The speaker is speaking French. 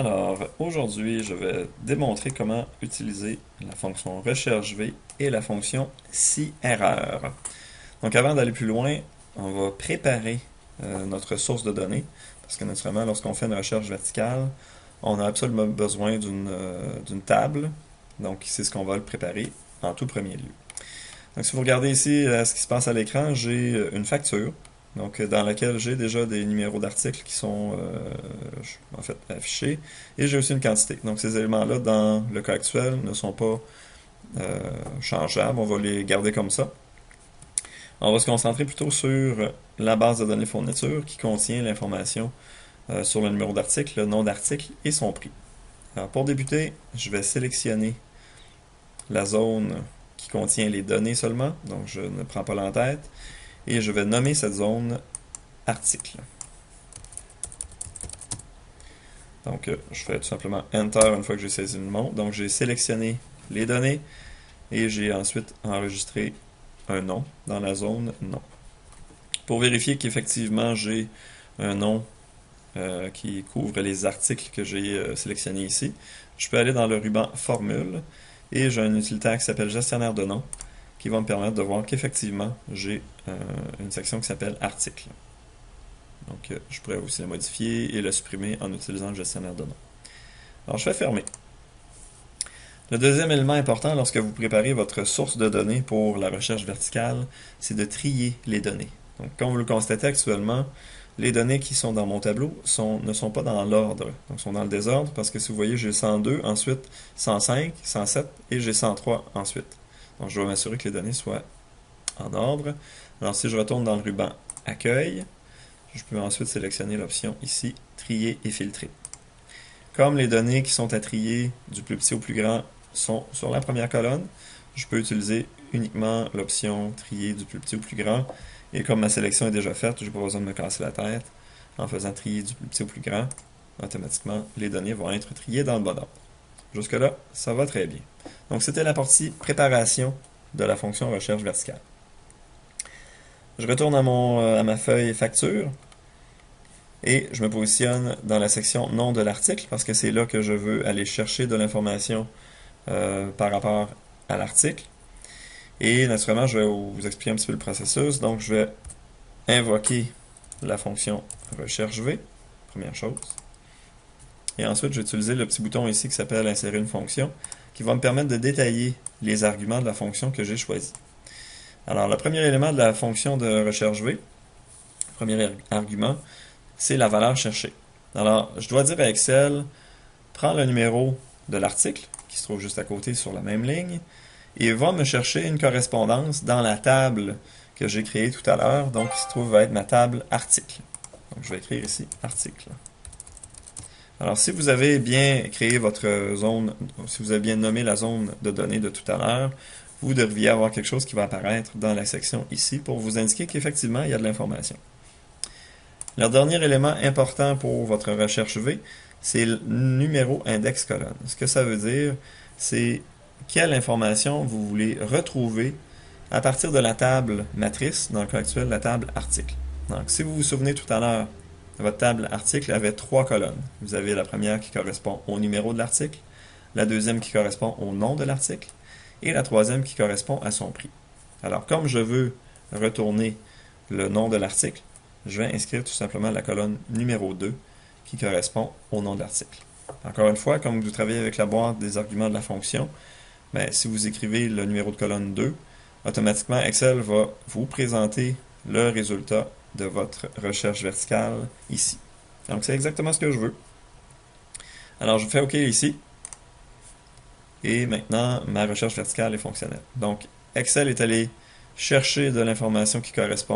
Alors, aujourd'hui, je vais démontrer comment utiliser la fonction recherche V et la fonction si erreur. Donc, avant d'aller plus loin, on va préparer notre source de données, parce que naturellement, lorsqu'on fait une recherche verticale, on a absolument besoin d'une table. Donc, c'est ce qu'on va le préparer en tout premier lieu. Donc, si vous regardez ici ce qui se passe à l'écran, j'ai une facture, donc dans laquelle j'ai déjà des numéros d'articles qui sont en fait affichés, et j'ai aussi une quantité. Donc, ces éléments-là, dans le cas actuel, ne sont pas changeables. On va les garder comme ça. On va se concentrer plutôt sur la base de données fourniture qui contient l'information sur le numéro d'article, le nom d'article et son prix. Alors, pour débuter, je vais sélectionner la zone qui contient les données seulement, donc je ne prends pas l'entête, et je vais nommer cette zone article. Donc je fais tout simplement Enter une fois que j'ai saisi le mot. Donc j'ai sélectionné les données et j'ai ensuite enregistré un nom dans la zone nom. Pour vérifier qu'effectivement j'ai un nom qui couvre les articles que j'ai sélectionnés ici, je peux aller dans le ruban Formule et j'ai un utilitaire qui s'appelle Gestionnaire de noms qui va me permettre de voir qu'effectivement j'ai une section qui s'appelle Article. Donc je pourrais aussi le modifier et le supprimer en utilisant le gestionnaire de noms. Alors je fais fermer. Le deuxième élément important lorsque vous préparez votre source de données pour la recherche verticale, c'est de trier les données. Donc comme vous le constatez actuellement, les données qui sont dans mon tableau ne sont pas dans l'ordre, donc sont dans le désordre, parce que si vous voyez, j'ai 102, ensuite 105, 107 et j'ai 103 ensuite. Donc je dois m'assurer que les données soient en ordre. Alors si je retourne dans le ruban Accueil, je peux ensuite sélectionner l'option ici, Trier et filtrer. Comme les données qui sont à trier du plus petit au plus grand sont sur la première colonne, je peux utiliser uniquement l'option Trier du plus petit au plus grand. Et comme ma sélection est déjà faite, je n'ai pas besoin de me casser la tête. En faisant trier du plus petit au plus grand, automatiquement, les données vont être triées dans le bon ordre. Jusque-là, ça va très bien. Donc, c'était la partie préparation de la fonction recherche verticale. Je retourne à ma feuille facture et je me positionne dans la section nom de l'article parce que c'est là que je veux aller chercher de l'information par rapport à l'article. Et naturellement, je vais vous expliquer un petit peu le processus. Donc, je vais invoquer la fonction recherche V, première chose. Et ensuite, je vais utiliser le petit bouton ici qui s'appelle insérer une fonction, qui va me permettre de détailler les arguments de la fonction que j'ai choisie. Alors, le premier élément de la fonction de recherche V, premier argument, c'est la valeur cherchée. Alors, je dois dire à Excel, prends le numéro de l'article, qui se trouve juste à côté sur la même ligne, et va me chercher une correspondance dans la table que j'ai créée tout à l'heure, donc qui se trouve va être ma table article. Donc je vais écrire ici article. Alors si vous avez bien créé votre zone, si vous avez bien nommé la zone de données de tout à l'heure, vous devriez avoir quelque chose qui va apparaître dans la section ici pour vous indiquer qu'effectivement il y a de l'information. Le dernier élément important pour votre recherche V, c'est le numéro index colonne. Ce que ça veut dire, c'est quelle information vous voulez retrouver à partir de la table matrice, dans le cas actuel, la table article. Donc, si vous vous souvenez tout à l'heure, votre table article avait 3 colonnes. Vous avez la première qui correspond au numéro de l'article, la deuxième qui correspond au nom de l'article, et la troisième qui correspond à son prix. Alors, comme je veux retourner le nom de l'article, je vais inscrire tout simplement la colonne numéro 2 qui correspond au nom de l'article. Encore une fois, comme vous travaillez avec la boîte des arguments de la fonction, si vous écrivez le numéro de colonne 2, automatiquement Excel va vous présenter le résultat de votre recherche verticale ici. Donc c'est exactement ce que je veux. Alors je fais OK ici. Et maintenant, ma recherche verticale est fonctionnelle. Donc Excel est allé chercher de l'information qui correspond